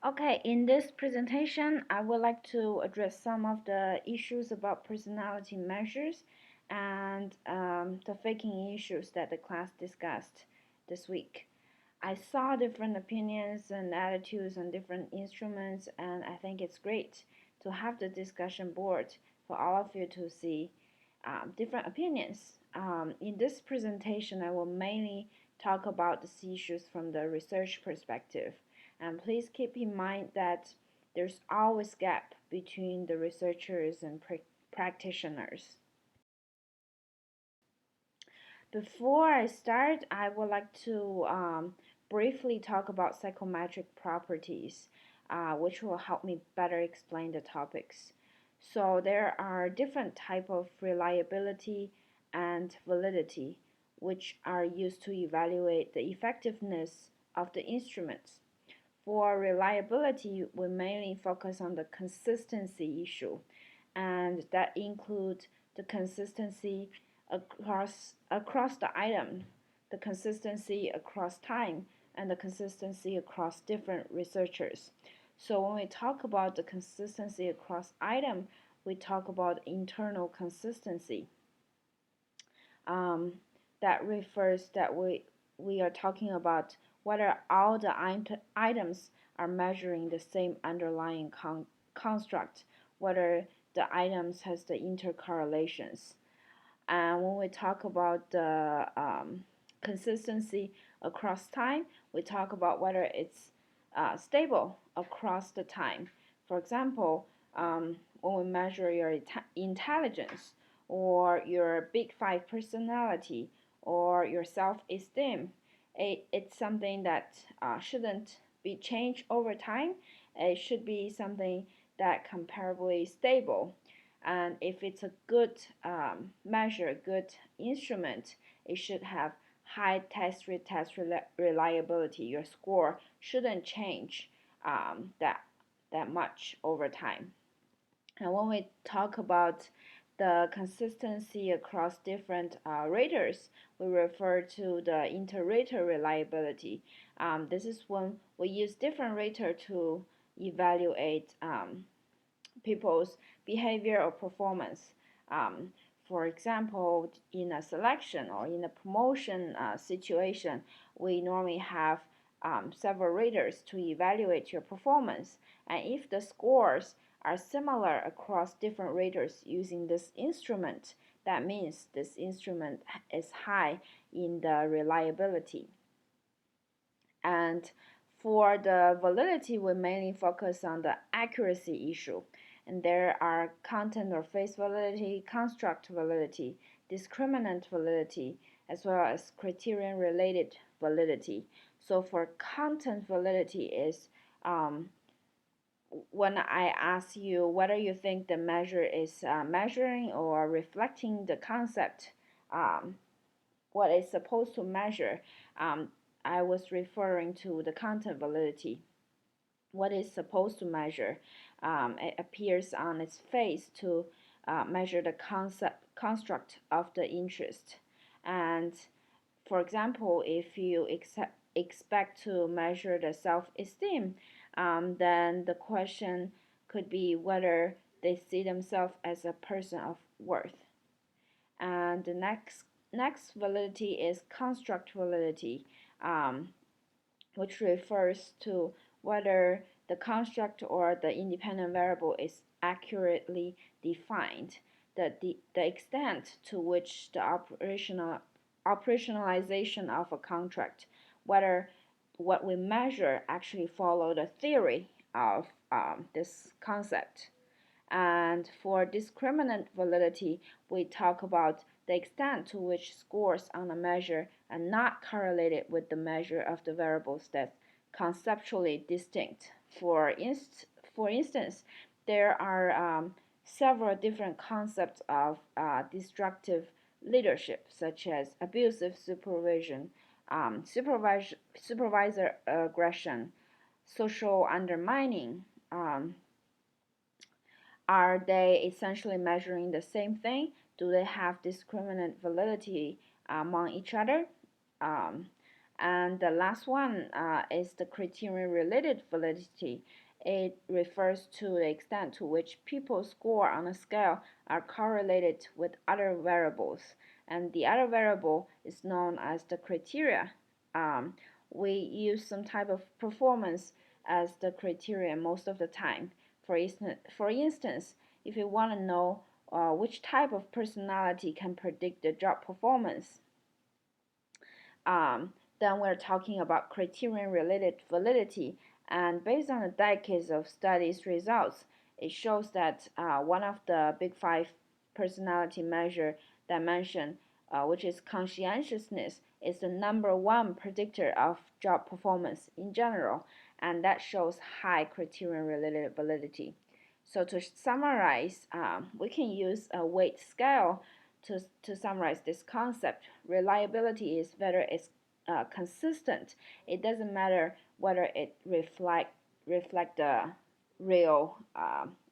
Okay, in this presentation, I would like to address some of the issues about personality measures and the faking issues that the class discussed this week. I saw different opinions and attitudes on different instruments, and I think it's great to have the discussion board for all of you to see different opinions. In this presentation, I will mainly talk about the issues from the research perspective. And please keep in mind that there's always gap between the researchers and practitioners. Before I start, I would like to briefly talk about psychometric properties, which will help me better explain the topics. So there are different type of reliability and validity, which are used to evaluate the effectiveness of the instruments. For reliability, we mainly focus on the consistency issue, and that includes the consistency across the item, the consistency across time, and the consistency across different researchers. So when we talk about the consistency across item, we talk about internal consistency. Um, that refers that we are talking about whether all the items are measuring the same underlying construct, whether the items has the intercorrelations. And when we talk about the consistency across time, we talk about whether it's stable across the time. For example, when we measure your intelligence or your big five personality or your self-esteem, it's something that shouldn't be changed over time. It should be something that comparably stable. And if it's a good measure, good instrument, it should have high test retest reliability. Your score shouldn't change that much over time. And when we talk about the consistency across different raters, we refer to the inter-rater reliability. This is when we use different rater to evaluate people's behavior or performance. Um, for example, in a selection or in a promotion situation, we normally have several raters to evaluate your performance. And if the scores are similar across different raters using this instrument, that means this instrument is high in the reliability. And for the validity, we mainly focus on the accuracy issue. And there are content or face validity, construct validity, discriminant validity, as well as criterion related validity. So for content validity is when I ask you whether you think the measure is measuring or reflecting the concept, what it's supposed to measure, I was referring to the content validity. What is supposed to measure, it appears on its face to measure the construct of the interest. And for example, if you expect to measure the self-esteem, then the question could be whether they see themselves as a person of worth. And the next validity is construct validity, which refers to whether the construct or the independent variable is accurately defined, the extent to which the operationalization of a contract, whether what we measure actually follow the theory of this concept. And for discriminant validity, we talk about the extent to which scores on a measure are not correlated with the measure of the variables that's conceptually distinct. For instance, there are several different concepts of destructive leadership, such as abusive supervision, supervisor aggression, social undermining. Are they essentially measuring the same thing? Do they have discriminant validity among each other? Um, And the last one is the criterion-related validity. It refers to the extent to which people's score on a scale are correlated with other variables. And the other variable is known as the criteria. Um, we use some type of performance as the criterion most of the time. For instance, if you want to know which type of personality can predict the job performance, then we're talking about criterion-related validity. And based on the decades of studies results, it shows that one of the big five personality measure dimension, which is conscientiousness, is the number one predictor of job performance in general, and that shows high criterion-related validity. So to summarize, we can use a weight scale to summarize this concept. Reliability is whether it's consistent. It doesn't matter whether it reflect the real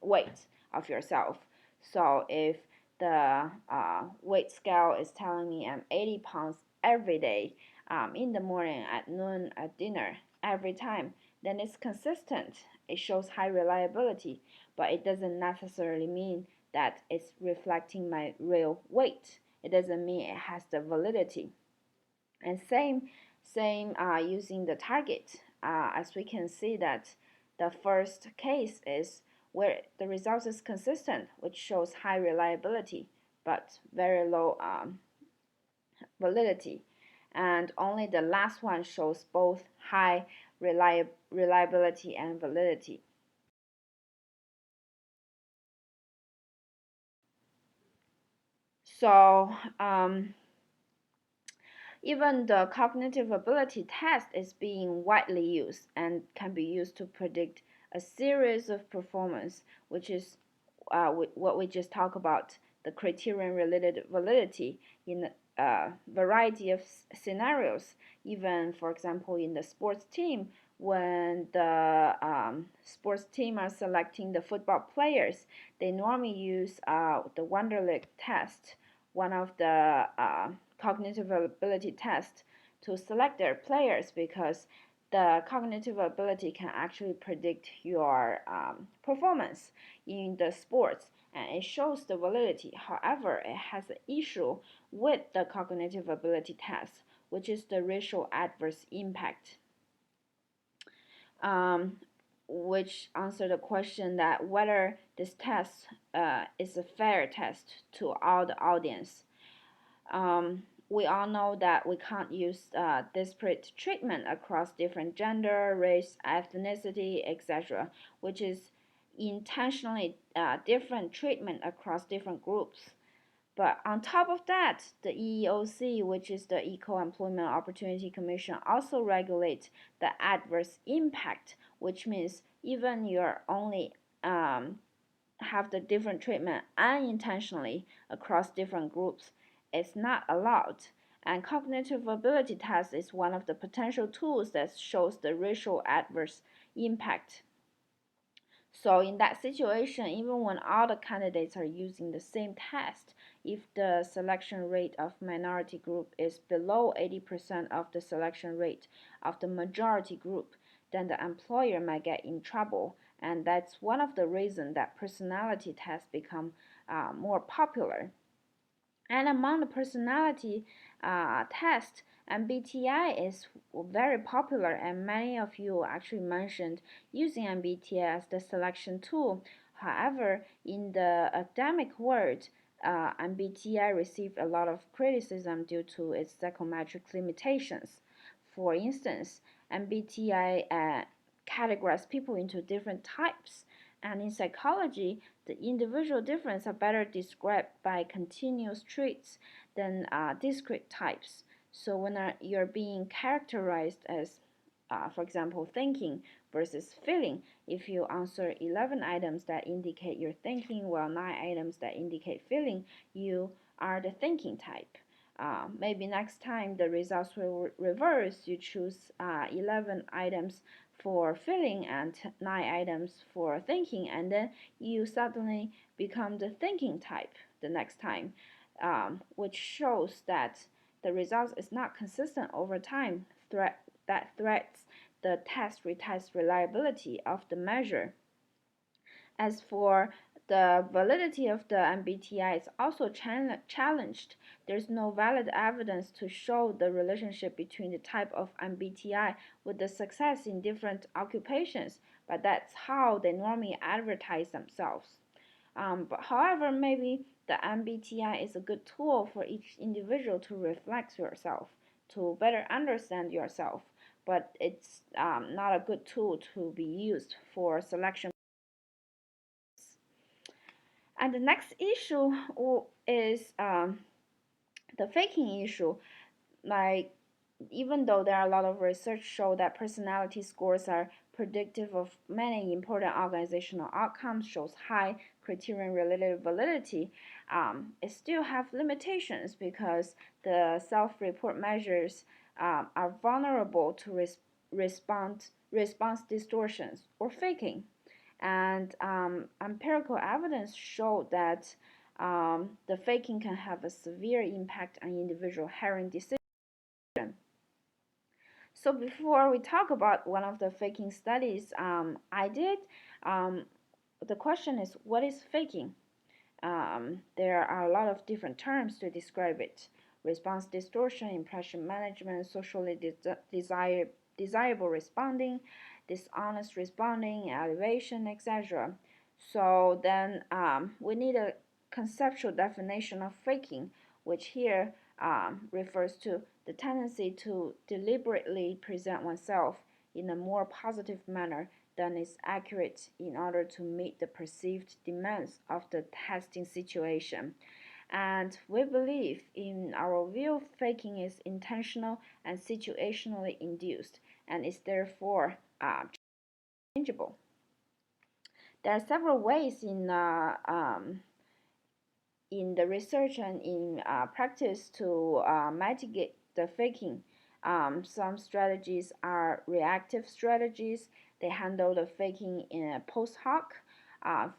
weight of yourself. So if the weight scale is telling me I'm 80 pounds every day, in the morning, at noon, at dinner, every time, then it's consistent. It shows high reliability, but it doesn't necessarily mean that it's reflecting my real weight. It doesn't mean it has the validity. And same using the target, as we can see that the first case is where the result is consistent, which shows high reliability but very low validity. And only the last one shows both high reliability and validity. So even the cognitive ability test is being widely used and can be used to predict a series of performance, which is what we just talked about, the criterion-related validity in a variety of scenarios. Even, for example, in the sports team, when the sports team are selecting the football players, they normally use the Wonderlic test, one of the cognitive ability tests, to select their players, because the cognitive ability can actually predict your performance in the sports, and it shows the validity. However, it has an issue with the cognitive ability test, which is the racial adverse impact, which answer the question that whether this test is a fair test to all the audience. We all know that we can't use disparate treatment across different gender, race, ethnicity, etc., which is intentionally different treatment across different groups. But on top of that, the EEOC, which is the Equal Employment Opportunity Commission, also regulates the adverse impact, which means even you're only have the different treatment unintentionally across different groups, it's not allowed. And cognitive ability test is one of the potential tools that shows the racial adverse impact. So in that situation, even when all the candidates are using the same test, if the selection rate of minority group is below 80% of the selection rate of the majority group, then the employer might get in trouble. And that's one of the reasons that personality tests become more popular. And among the personality tests, MBTI is very popular, and many of you actually mentioned using MBTI as the selection tool. However, in the academic world, MBTI received a lot of criticism due to its psychometric limitations. For instance, MBTI categorizes people into different types, and in psychology, the individual differences are better described by continuous traits than discrete types. So when you're being characterized as, for example, thinking versus feeling, if you answer 11 items that indicate you're thinking, while 9 items that indicate feeling, you are the thinking type. Maybe next time the results will reverse. You choose 11 items for feeling and 9 items for thinking, and then you suddenly become the thinking type the next time, which shows that the result is not consistent over time. threats the test-retest reliability of the measure. As for the validity of the MBTI is also challenged. There's no valid evidence to show the relationship between the type of MBTI with the success in different occupations, but that's how they normally advertise themselves. But however, maybe the MBTI is a good tool for each individual to reflect yourself, to better understand yourself, but it's not a good tool to be used for selection. And the next issue is the faking issue. Like, even though there are a lot of research show that personality scores are predictive of many important organizational outcomes, shows high criterion-related validity, it still have limitations because the self-report measures are vulnerable to response distortions or faking. And empirical evidence showed that the faking can have a severe impact on individual hiring decisions. So before we talk about one of the faking studies I did, the question is, what is faking? There are a lot of different terms to describe it: response distortion, impression management, socially desirable responding, dishonest responding, elevation, etc. So then we need a conceptual definition of faking, which here refers to the tendency to deliberately present oneself in a more positive manner than is accurate in order to meet the perceived demands of the testing situation. And we believe, in our view, faking is intentional and situationally induced and is therefore changeable. There are several ways in the research and in practice to mitigate the faking. Some strategies are reactive strategies. They handle the faking in a post hoc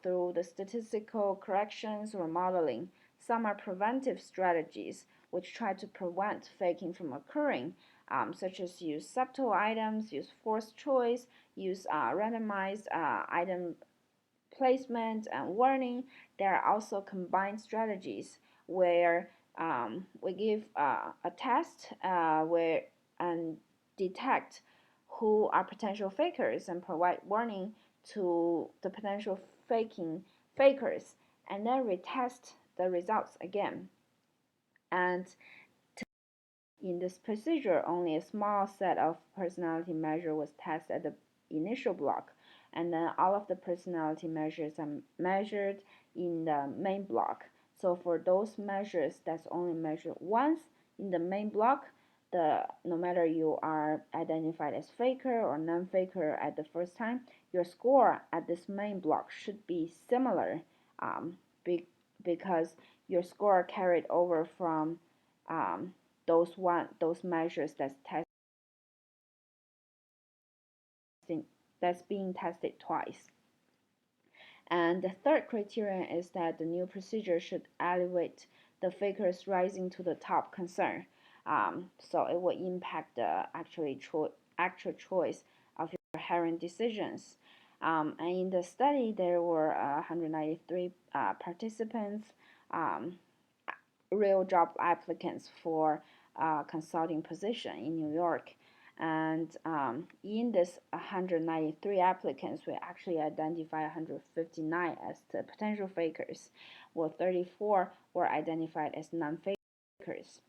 through the statistical corrections or modeling. Some are preventive strategies, which try to prevent faking from occurring, such as use subtle items, use forced choice, use randomized item placement and warning. There are also combined strategies where we give a test where and detect who are potential fakers and provide warning to the potential fakers, and then retest the results again. And in this procedure, only a small set of personality measure was tested at the initial block, and then all of the personality measures are measured in the main block. So for those measures that's only measured once in the main block, no matter you are identified as faker or non-faker at the first time, your score at this main block should be similar, because your score carried over from those measures that's being tested twice. And the third criterion is that the new procedure should elevate the fakers rising to the top concern. So it will impact the actual choice of your hiring decisions. And in the study, there were 193 participants, real job applicants for consulting position in New York. And in this 193 applicants, we actually identified 159 as the potential fakers, while 34 were identified as non-fakers.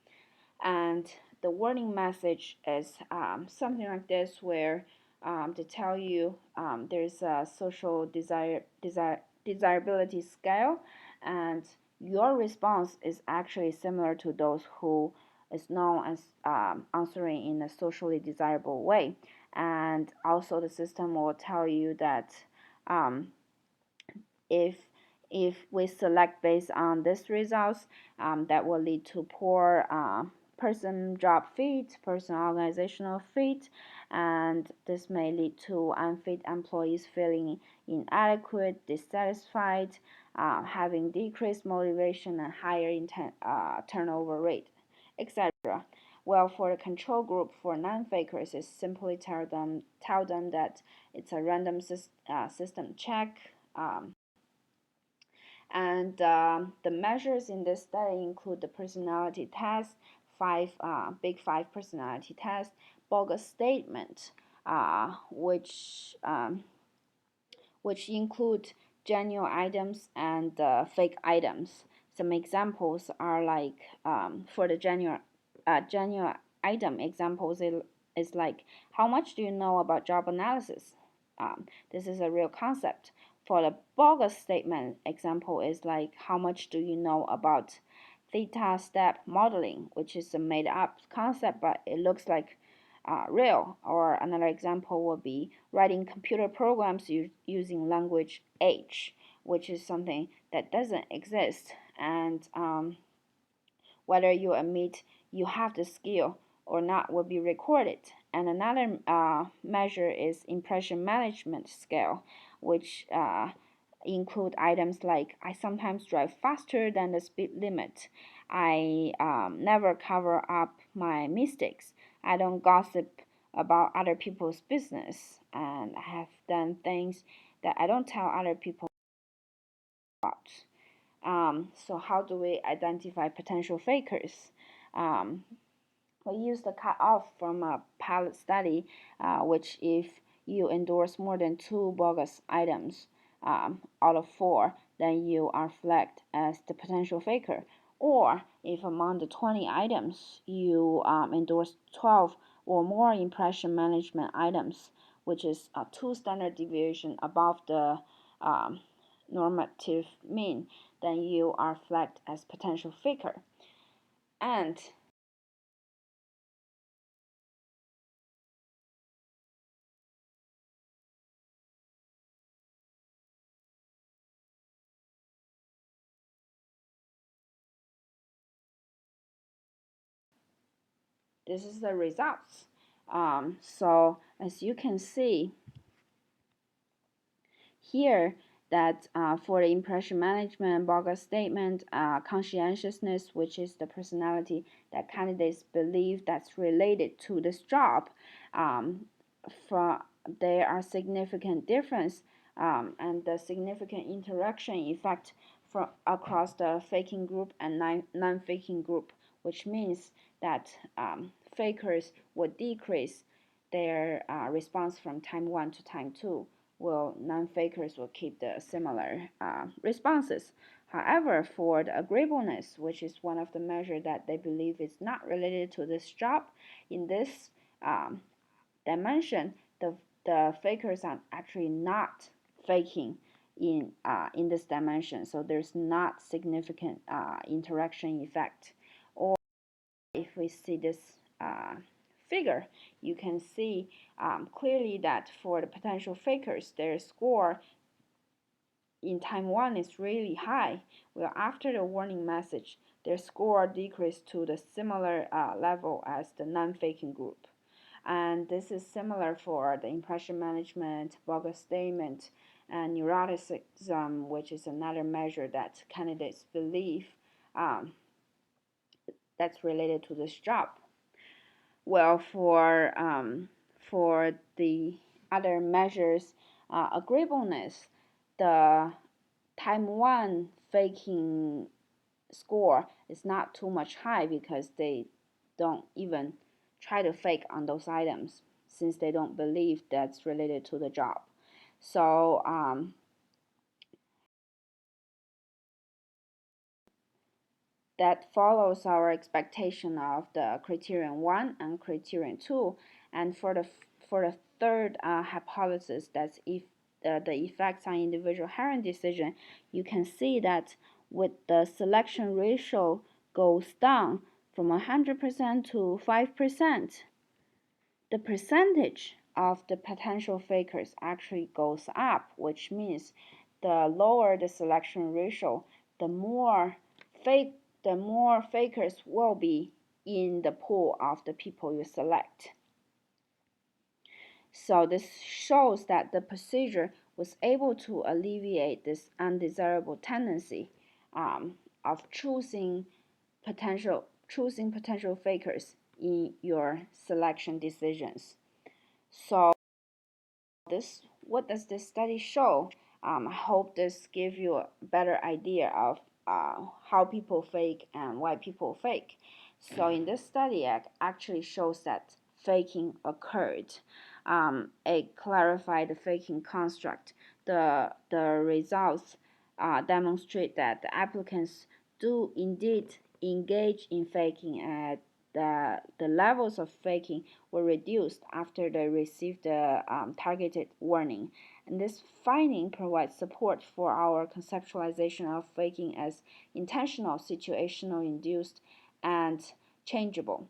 And the warning message is something like this, where to tell you there's a social desirability scale, and your response is actually similar to those who is known as answering in a socially desirable way. And also the system will tell you that if we select based on these results, that will lead to poor person job fit, person organizational fit, and this may lead to unfit employees feeling inadequate, dissatisfied, having decreased motivation and higher turnover rate, etc. Well, for the control group, for non-fakers, is simply tell them that it's a random system check. And the measures in this study include the personality test, big five personality test, bogus statement, which include genuine items and fake items. Some examples are like for the genuine item examples is like, how much do you know about job analysis? This is a real concept. For the bogus statement example is like, how much do you know about theta step modeling, which is a made up concept, but it looks like real. Or another example would be writing computer programs using language H, which is something that doesn't exist. And whether you admit you have the skill or not will be recorded. And another measure is impression management scale, which include items like, I sometimes drive faster than the speed limit. I never cover up my mistakes. I don't gossip about other people's business. And I have done things that I don't tell other people about. So how do we identify potential fakers? We use the cutoff from a pilot study, which if you endorse more than 2 bogus items out of 4, then you are flagged as the potential faker. Or if among the 20 items you endorse 12 or more impression management items, which is 2 standard deviation above the normative mean, then you are flagged as potential faker. And this is the results. So as you can see here, that for the impression management, bogus statement, conscientiousness, which is the personality that candidates believe that's related to this job, there are significant difference and the significant interaction effect from across the faking group and non-faking group, which means that fakers would decrease their response from time 1 to time 2, while non-fakers will keep the similar responses. However, for the agreeableness, which is one of the measures that they believe is not related to this job, in this dimension, the fakers are actually not faking in this dimension, so there's not significant interaction effect. Or if we see this figure, you can see clearly that for the potential fakers, their score in time 1 is really high, while after the warning message, their score decreased to the similar level as the non-faking group. And this is similar for the impression management, bogus statement, and neuroticism, which is another measure that candidates believe that's related to this job. Well, for the other measures, agreeableness, the time 1 faking score is not too much high because they don't even try to fake on those items since they don't believe that's related to the job. So that follows our expectation of the criterion 1 and criterion 2. And for the third hypothesis, that's if the effects on individual hiring decision, you can see that with the selection ratio goes down from 100% to 5%, the percentage of the potential fakers actually goes up, which means the lower the selection ratio, the more fakers will be in the pool of the people you select. So this shows that the procedure was able to alleviate this undesirable tendency of choosing potential fakers in your selection decisions. So what does this study show? I hope this gives you a better idea of how people fake and why people fake. So in this study, it actually shows that faking occurred. It clarified the faking construct. The results demonstrate that the applicants do indeed engage in faking, and the levels of faking were reduced after they received the targeted warning. And this finding provides support for our conceptualization of faking as intentional, situational induced, and changeable.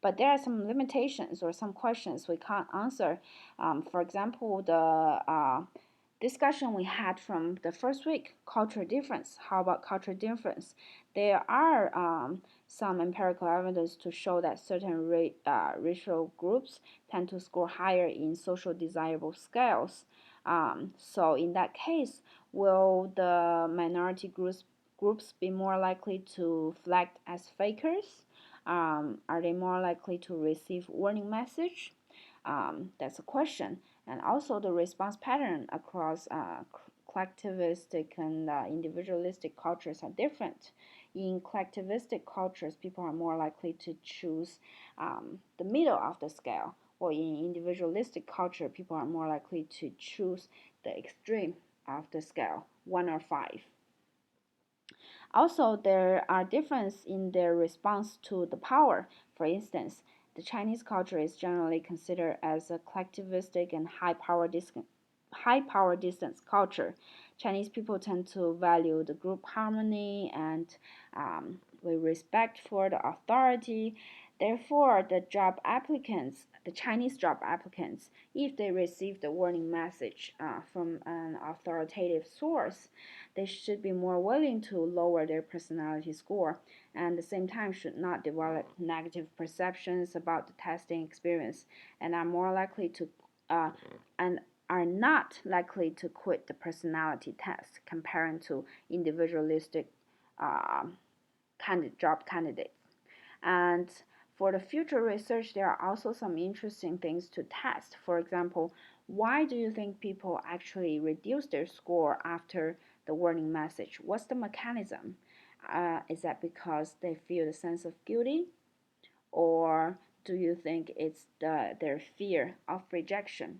But there are some limitations or some questions we can't answer. For example, the discussion we had from the first week, cultural difference. How about cultural difference? There are some empirical evidence to show that certain racial groups tend to score higher in social desirable scales. So in that case, will the minority groups be more likely to flag as fakers? Are they more likely to receive warning message? That's a question. And also the response pattern across collectivistic and individualistic cultures are different. In collectivistic cultures, people are more likely to choose the middle of the scale, or in individualistic culture, people are more likely to choose the extreme of the scale, 1 or 5. Also, there are differences in their response to the power. For instance, the Chinese culture is generally considered as a collectivistic and high power distance culture. Chinese people tend to value the group harmony and with respect for the authority. Therefore, the Chinese job applicants, if they receive the warning message from an authoritative source, they should be more willing to lower their personality score, and at the same time should not develop negative perceptions about the testing experience, and are more likely to and are not likely to quit the personality test comparing to individualistic job candidates. And for the future research, there are also some interesting things to test. For example, why do you think people actually reduce their score after the warning message? What's the mechanism? Is that because they feel the sense of guilty? Or do you think it's their fear of rejection?